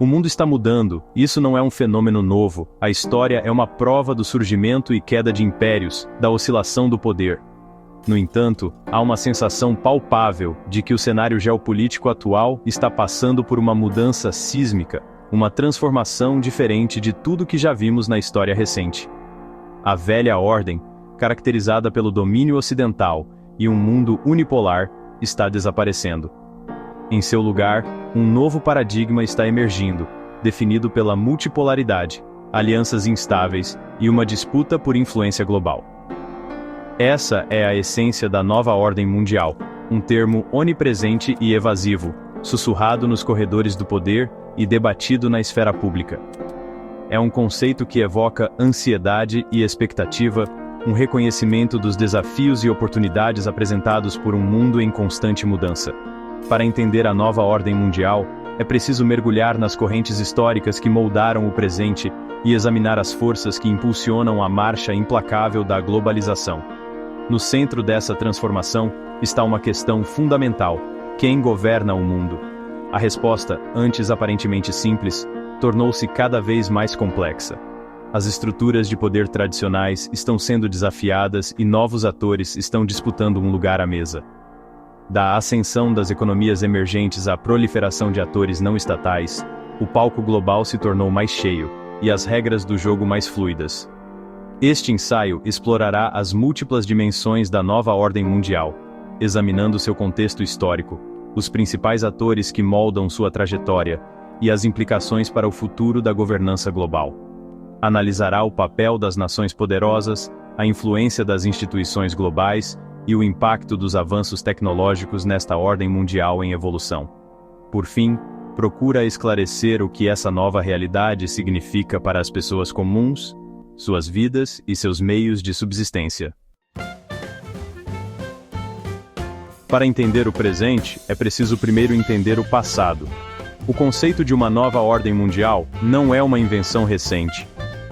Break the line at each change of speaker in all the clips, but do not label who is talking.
O mundo está mudando, isso não é um fenômeno novo, a história é uma prova do surgimento e queda de impérios, da oscilação do poder. No entanto, há uma sensação palpável de que o cenário geopolítico atual está passando por uma mudança sísmica, uma transformação diferente de tudo que já vimos na história recente. A velha ordem, caracterizada pelo domínio ocidental e um mundo unipolar, está desaparecendo. Em seu lugar, um novo paradigma está emergindo, definido pela multipolaridade, alianças instáveis e uma disputa por influência global. Essa é a essência da nova ordem mundial, um termo onipresente e evasivo, sussurrado nos corredores do poder e debatido na esfera pública. É um conceito que evoca ansiedade e expectativa, um reconhecimento dos desafios e oportunidades apresentados por um mundo em constante mudança. Para entender a nova ordem mundial, é preciso mergulhar nas correntes históricas que moldaram o presente e examinar as forças que impulsionam a marcha implacável da globalização. No centro dessa transformação está uma questão fundamental: quem governa o mundo? A resposta, antes aparentemente simples, tornou-se cada vez mais complexa. As estruturas de poder tradicionais estão sendo desafiadas e novos atores estão disputando um lugar à mesa. Da ascensão das economias emergentes à proliferação de atores não estatais, o palco global se tornou mais cheio, e as regras do jogo mais fluidas. Este ensaio explorará as múltiplas dimensões da nova ordem mundial, examinando seu contexto histórico, os principais atores que moldam sua trajetória, e as implicações para o futuro da governança global. Analisará o papel das nações poderosas, a influência das instituições globais, e o impacto dos avanços tecnológicos nesta ordem mundial em evolução. Por fim, procura esclarecer o que essa nova realidade significa para as pessoas comuns, suas vidas e seus meios de subsistência. Para entender o presente, é preciso primeiro entender o passado. O conceito de uma nova ordem mundial não é uma invenção recente.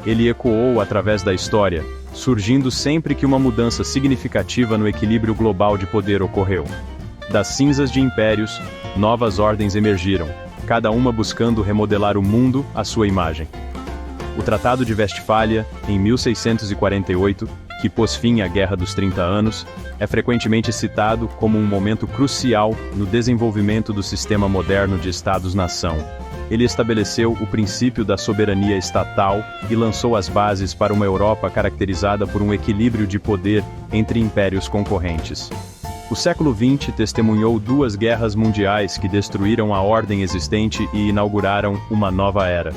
Ele ecoou através da história, surgindo sempre que uma mudança significativa no equilíbrio global de poder ocorreu. Das cinzas de impérios, novas ordens emergiram, cada uma buscando remodelar o mundo à sua imagem. O Tratado de Westfália, em 1648, que pôs fim à Guerra dos 30 Anos, é frequentemente citado como um momento crucial no desenvolvimento do sistema moderno de Estados-nação. Ele estabeleceu o princípio da soberania estatal e lançou as bases para uma Europa caracterizada por um equilíbrio de poder entre impérios concorrentes. O século XX testemunhou duas guerras mundiais que destruíram a ordem existente e inauguraram uma nova era.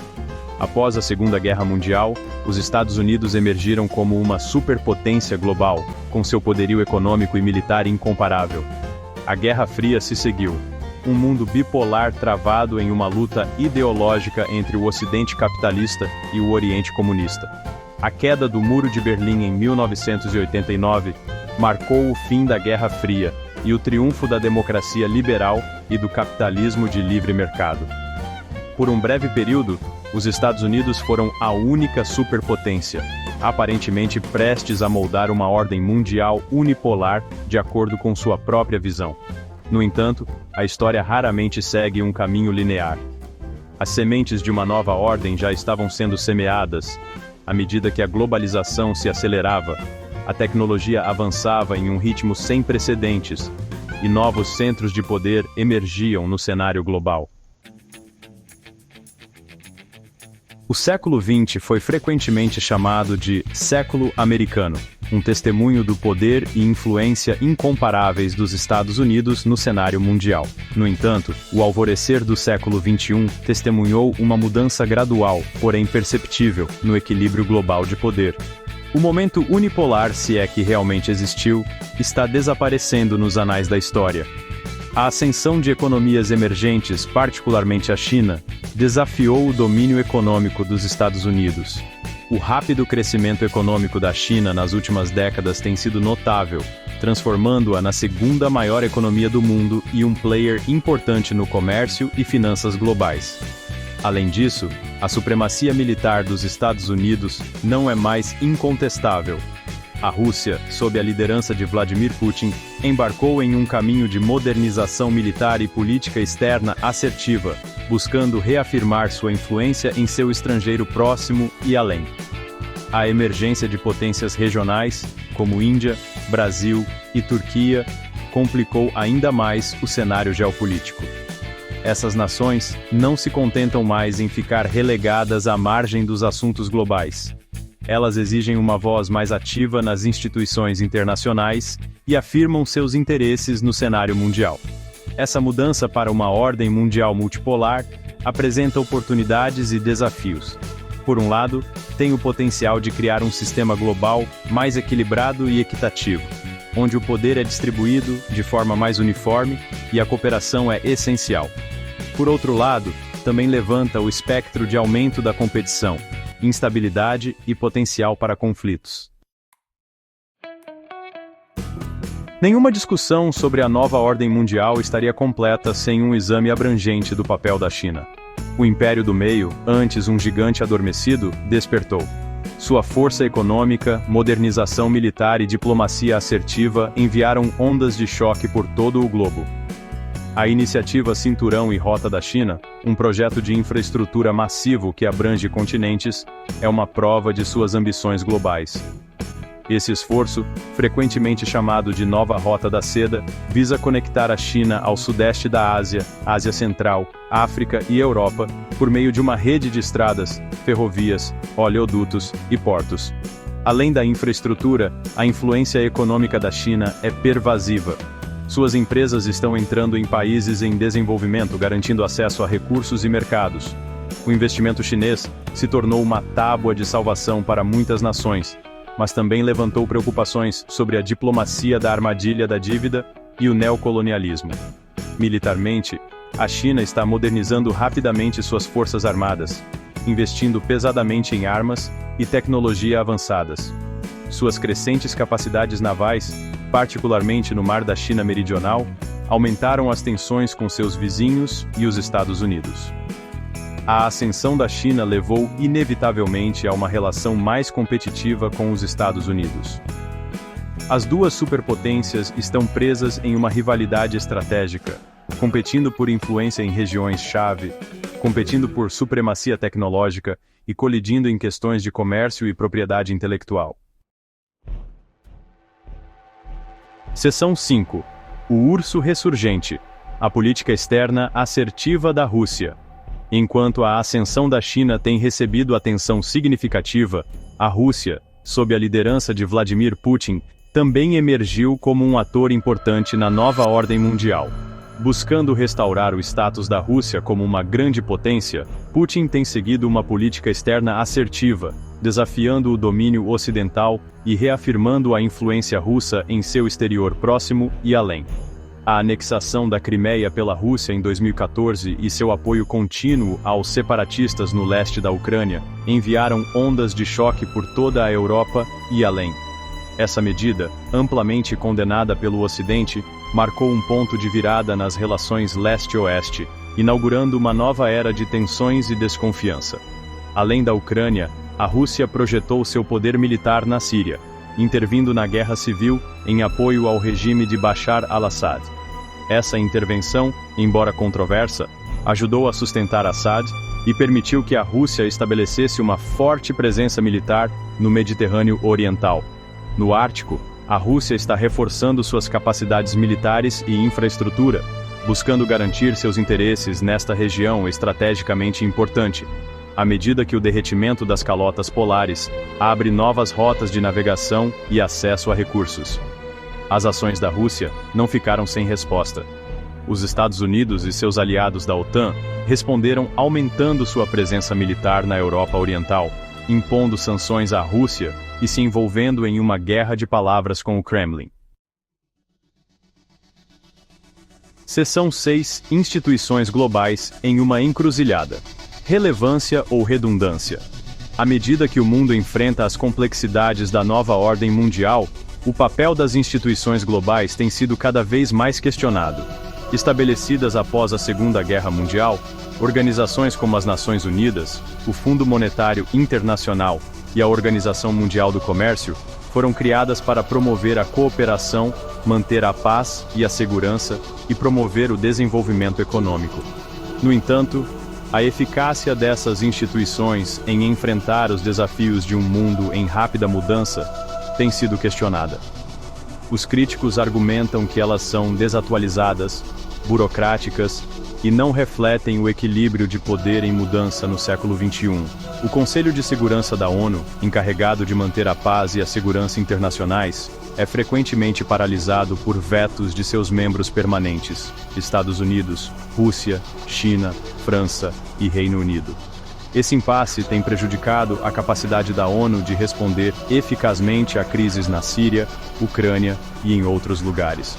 Após a Segunda Guerra Mundial, os Estados Unidos emergiram como uma superpotência global, com seu poderio econômico e militar incomparável. A Guerra Fria se seguiu. Um mundo bipolar travado em uma luta ideológica entre o Ocidente capitalista e o Oriente comunista. A queda do Muro de Berlim em 1989 marcou o fim da Guerra Fria e o triunfo da democracia liberal e do capitalismo de livre mercado. Por um breve período, os Estados Unidos foram a única superpotência, aparentemente prestes a moldar uma ordem mundial unipolar de acordo com sua própria visão. No entanto, a história raramente segue um caminho linear. As sementes de uma nova ordem já estavam sendo semeadas. À medida que a globalização se acelerava, a tecnologia avançava em um ritmo sem precedentes, e novos centros de poder emergiam no cenário global. O século XX foi frequentemente chamado de século americano, um testemunho do poder e influência incomparáveis dos Estados Unidos no cenário mundial. No entanto, o alvorecer do século XXI testemunhou uma mudança gradual, porém perceptível, no equilíbrio global de poder. O momento unipolar, se é que realmente existiu, está desaparecendo nos anais da história. A ascensão de economias emergentes, particularmente a China, desafiou o domínio econômico dos Estados Unidos. O rápido crescimento econômico da China nas últimas décadas tem sido notável, transformando-a na segunda maior economia do mundo e um player importante no comércio e finanças globais. Além disso, a supremacia militar dos Estados Unidos não é mais incontestável. A Rússia, sob a liderança de Vladimir Putin, embarcou em um caminho de modernização militar e política externa assertiva, buscando reafirmar sua influência em seu estrangeiro próximo e além. A emergência de potências regionais, como Índia, Brasil e Turquia, complicou ainda mais o cenário geopolítico. Essas nações não se contentam mais em ficar relegadas à margem dos assuntos globais. Elas exigem uma voz mais ativa nas instituições internacionais e afirmam seus interesses no cenário mundial. Essa mudança para uma ordem mundial multipolar apresenta oportunidades e desafios. Por um lado, tem o potencial de criar um sistema global mais equilibrado e equitativo, onde o poder é distribuído de forma mais uniforme e a cooperação é essencial. Por outro lado, também levanta o espectro de aumento da competição, instabilidade e potencial para conflitos. Nenhuma discussão sobre a nova ordem mundial estaria completa sem um exame abrangente do papel da China. O Império do Meio, antes um gigante adormecido, despertou. Sua força econômica, modernização militar e diplomacia assertiva enviaram ondas de choque por todo o globo. A iniciativa Cinturão e Rota da China, um projeto de infraestrutura massivo que abrange continentes, é uma prova de suas ambições globais. Esse esforço, frequentemente chamado de Nova Rota da Seda, visa conectar a China ao sudeste da Ásia, Ásia Central, África e Europa, por meio de uma rede de estradas, ferrovias, oleodutos e portos. Além da infraestrutura, a influência econômica da China é pervasiva. Suas empresas estão entrando em países em desenvolvimento, garantindo acesso a recursos e mercados. O investimento chinês se tornou uma tábua de salvação para muitas nações, mas também levantou preocupações sobre a diplomacia da armadilha da dívida e o neocolonialismo. Militarmente, a China está modernizando rapidamente suas forças armadas, investindo pesadamente em armas e tecnologia avançadas. Suas crescentes capacidades navais, particularmente no Mar da China Meridional, aumentaram as tensões com seus vizinhos e os Estados Unidos. A ascensão da China levou inevitavelmente a uma relação mais competitiva com os Estados Unidos. As duas superpotências estão presas em uma rivalidade estratégica, competindo por influência em regiões-chave, competindo por supremacia tecnológica e colidindo em questões de comércio e propriedade intelectual. Seção 5. O urso ressurgente. A política externa assertiva da Rússia. Enquanto a ascensão da China tem recebido atenção significativa, a Rússia, sob a liderança de Vladimir Putin, também emergiu como um ator importante na nova ordem mundial. Buscando restaurar o status da Rússia como uma grande potência, Putin tem seguido uma política externa assertiva, desafiando o domínio ocidental e reafirmando a influência russa em seu exterior próximo e além. A anexação da Crimeia pela Rússia em 2014 e seu apoio contínuo aos separatistas no leste da Ucrânia enviaram ondas de choque por toda a Europa e além. Essa medida, amplamente condenada pelo Ocidente, marcou um ponto de virada nas relações leste-oeste, inaugurando uma nova era de tensões e desconfiança. Além da Ucrânia, a Rússia projetou seu poder militar na Síria, intervindo na guerra civil em apoio ao regime de Bashar al-Assad. Essa intervenção, embora controversa, ajudou a sustentar Assad e permitiu que a Rússia estabelecesse uma forte presença militar no Mediterrâneo Oriental. No Ártico, a Rússia está reforçando suas capacidades militares e infraestrutura, buscando garantir seus interesses nesta região estrategicamente importante, à medida que o derretimento das calotas polares abre novas rotas de navegação e acesso a recursos. As ações da Rússia não ficaram sem resposta. Os Estados Unidos e seus aliados da OTAN responderam aumentando sua presença militar na Europa Oriental, impondo sanções à Rússia e se envolvendo em uma guerra de palavras com o Kremlin. Seção 6. Instituições globais em uma encruzilhada. Relevância ou redundância. À medida que o mundo enfrenta as complexidades da nova ordem mundial, o papel das instituições globais tem sido cada vez mais questionado. Estabelecidas após a Segunda Guerra Mundial, organizações como as Nações Unidas, o Fundo Monetário Internacional e a Organização Mundial do Comércio foram criadas para promover a cooperação, manter a paz e a segurança e promover o desenvolvimento econômico. No entanto, a eficácia dessas instituições em enfrentar os desafios de um mundo em rápida mudança tem sido questionada. Os críticos argumentam que elas são desatualizadas, burocráticas e não refletem o equilíbrio de poder em mudança no século XXI. O Conselho de Segurança da ONU, encarregado de manter a paz e a segurança internacionais, é frequentemente paralisado por vetos de seus membros permanentes, Estados Unidos, Rússia, China, França e Reino Unido. Esse impasse tem prejudicado a capacidade da ONU de responder eficazmente a crises na Síria, Ucrânia e em outros lugares.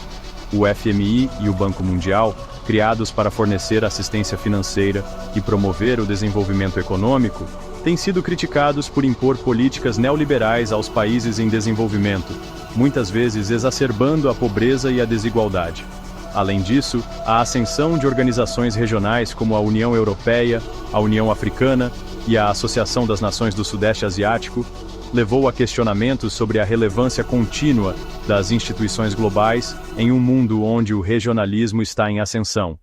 O FMI e o Banco Mundial, criados para fornecer assistência financeira e promover o desenvolvimento econômico, têm sido criticados por impor políticas neoliberais aos países em desenvolvimento, muitas vezes exacerbando a pobreza e a desigualdade. Além disso, a ascensão de organizações regionais como a União Europeia, a União Africana e a Associação das Nações do Sudeste Asiático levou a questionamentos sobre a relevância contínua das instituições globais em um mundo onde o regionalismo está em ascensão.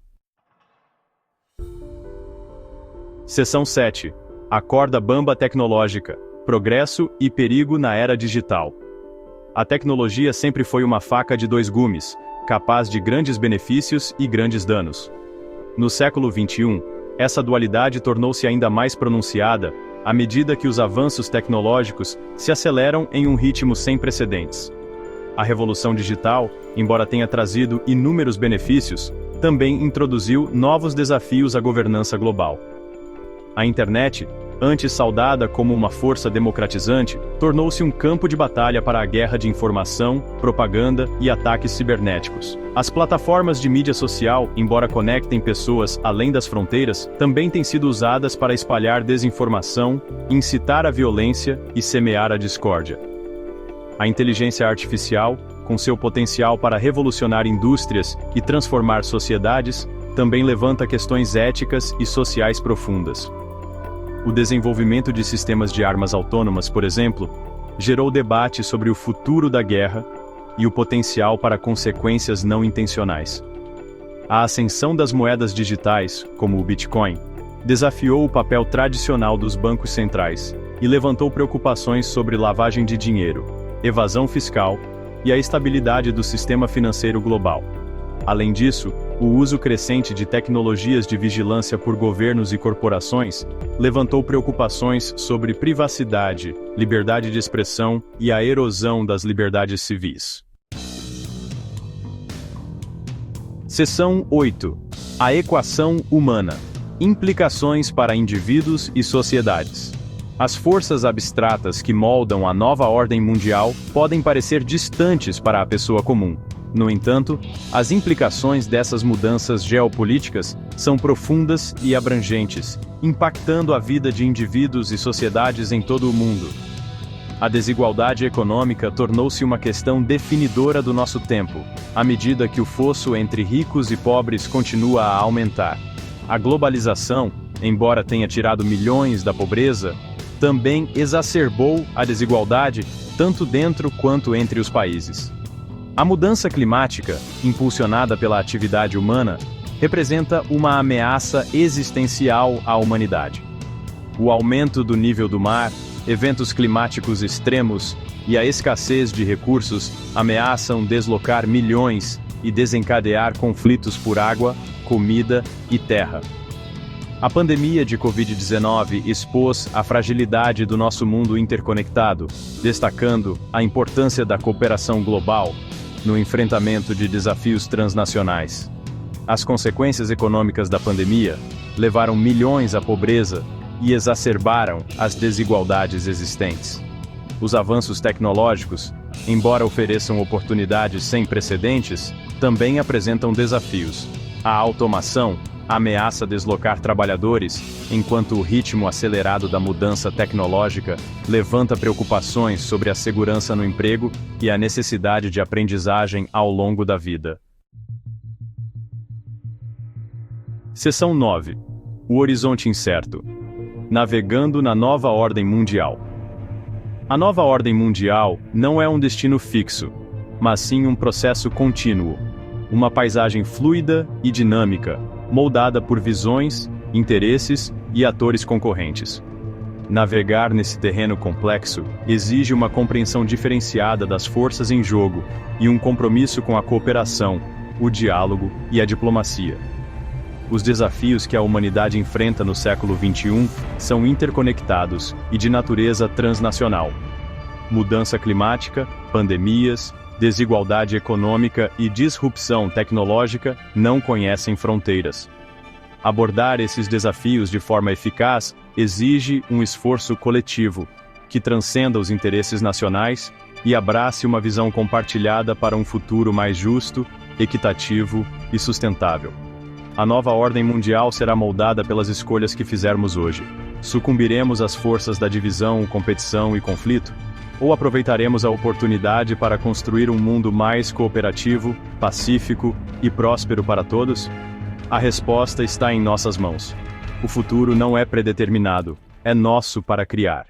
Seção 7. A corda bamba tecnológica, progresso e perigo na era digital. A tecnologia sempre foi uma faca de dois gumes, capaz de grandes benefícios e grandes danos. No século XXI, essa dualidade tornou-se ainda mais pronunciada à medida que os avanços tecnológicos se aceleram em um ritmo sem precedentes. A revolução digital, embora tenha trazido inúmeros benefícios, também introduziu novos desafios à governança global. A internet, antes saudada como uma força democratizante, tornou-se um campo de batalha para a guerra de informação, propaganda e ataques cibernéticos. As plataformas de mídia social, embora conectem pessoas além das fronteiras, também têm sido usadas para espalhar desinformação, incitar a violência e semear a discórdia. A inteligência artificial, com seu potencial para revolucionar indústrias e transformar sociedades, também levanta questões éticas e sociais profundas. O desenvolvimento de sistemas de armas autônomas, por exemplo, gerou debate sobre o futuro da guerra e o potencial para consequências não intencionais. A ascensão das moedas digitais, como o Bitcoin, desafiou o papel tradicional dos bancos centrais e levantou preocupações sobre lavagem de dinheiro, evasão fiscal e a estabilidade do sistema financeiro global. Além disso, o uso crescente de tecnologias de vigilância por governos e corporações levantou preocupações sobre privacidade, liberdade de expressão e a erosão das liberdades civis. Seção 8. A equação humana. Implicações para indivíduos e sociedades. As forças abstratas que moldam a nova ordem mundial podem parecer distantes para a pessoa comum. No entanto, as implicações dessas mudanças geopolíticas são profundas e abrangentes, impactando a vida de indivíduos e sociedades em todo o mundo. A desigualdade econômica tornou-se uma questão definidora do nosso tempo, à medida que o fosso entre ricos e pobres continua a aumentar. A globalização, embora tenha tirado milhões da pobreza, também exacerbou a desigualdade tanto dentro quanto entre os países. A mudança climática, impulsionada pela atividade humana, representa uma ameaça existencial à humanidade. O aumento do nível do mar, eventos climáticos extremos e a escassez de recursos ameaçam deslocar milhões e desencadear conflitos por água, comida e terra. A pandemia de Covid-19 expôs a fragilidade do nosso mundo interconectado, destacando a importância da cooperação global no enfrentamento de desafios transnacionais. As consequências econômicas da pandemia levaram milhões à pobreza e exacerbaram as desigualdades existentes. Os avanços tecnológicos, embora ofereçam oportunidades sem precedentes, também apresentam desafios. A automação ameaça deslocar trabalhadores, enquanto o ritmo acelerado da mudança tecnológica levanta preocupações sobre a segurança no emprego e a necessidade de aprendizagem ao longo da vida. Seção 9. O horizonte incerto. Navegando na nova ordem mundial. A nova ordem mundial não é um destino fixo, mas sim um processo contínuo. Uma paisagem fluida e dinâmica, moldada por visões, interesses e atores concorrentes. Navegar nesse terreno complexo exige uma compreensão diferenciada das forças em jogo e um compromisso com a cooperação, o diálogo e a diplomacia. Os desafios que a humanidade enfrenta no século XXI são interconectados e de natureza transnacional. Mudança climática, pandemias, desigualdade econômica e disrupção tecnológica não conhecem fronteiras. Abordar esses desafios de forma eficaz exige um esforço coletivo, que transcenda os interesses nacionais e abrace uma visão compartilhada para um futuro mais justo, equitativo e sustentável. A nova ordem mundial será moldada pelas escolhas que fizermos hoje. Sucumbiremos às forças da divisão, competição e conflito? Ou aproveitaremos a oportunidade para construir um mundo mais cooperativo, pacífico e próspero para todos? A resposta está em nossas mãos. O futuro não é predeterminado, é nosso para criar.